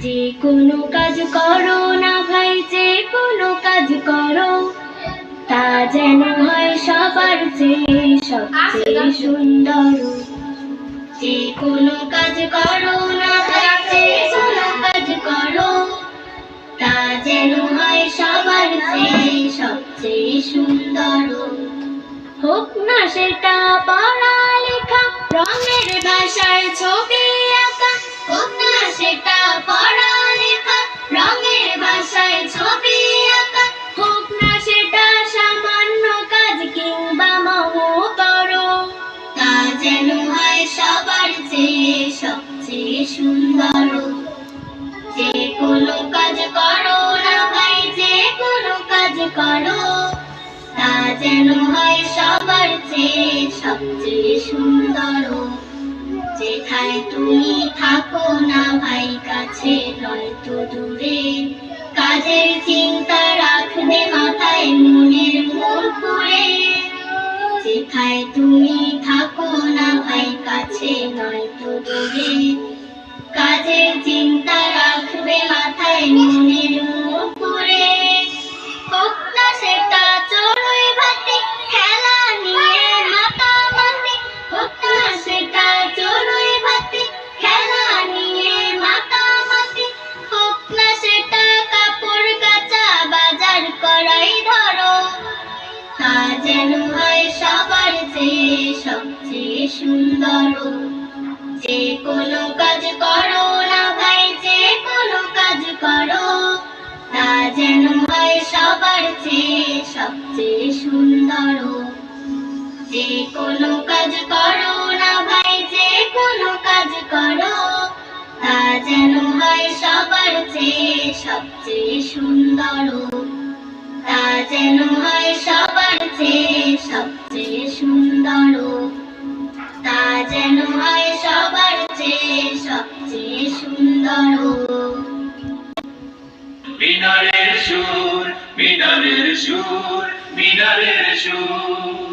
যে কোনো কাজ করো না ভাই, যে কোনো কাজ করো, তা যেন হয় সবার চেয়ে সবচেয়ে সুন্দর। যে কোনো কাজ করো না ভাই, যে কোনো কাজ করো, তা যেন হয় সবার চেয়ে সবচেয়ে সুন্দর। হোক না সেটা পড়ালেখা, রঙের ভাষায় ছবি আঁকা, হোক না সেটা পড়ালেখা, রঙের ভাষায় ছবি আঁকা, হোক না সেটা সামান্য কাজ কিংবা মহতর, তা যেন হয় সবার চেয়ে সবচেয়ে সুন্দর। যে কোনো কাজ করো না ভাই, যে কোনো কাজ করো, তা যেন হয় সবার চেয়ে সবচেয়ে সুন্দর। যেথায় তুমি থাকো না ভাই, কাছে নয়তো দূরে, কাজের চিন্তা রাখবে মাথায় মনের মূল করে। যেথায় তুমি থাকো না ভাই, কাছে নয়তো দূরে, কাজের চিন্তা রাখবে মাথায় মনের মূল করে। হোক না সেটা চড়ুই ভাতি, খেলা নিয়ে মাতামাতি, হোক না সেটা চড়ুই ভাতি, খেলা নিয়ে মাতামাতি, হোক না সেটা কাপড় কাচা, বাজার করাই ধরো, তা যেন হয় সবার চেয়ে সবচেয়ে সুন্দর। যে কোনো কাজ করো না ভাই, যে কোনো কাজ করো, তা যেন হয় সবার চেয়ে সবচেয়ে সুন্দর। যে কোনো কাজ করো না ভাই, যে কোনো কাজ করো, তা যেন হয় সবার চেয়ে সবচেয়ে সুন্দর। তা যেন হয় সবার চেয়ে সবচেয়ে সুন্দর। তা যেন হয় সবার চেয়ে সবচেয়ে সুন্দর। মিনারের সুর, মিনারের সুর, মিনারের সুর।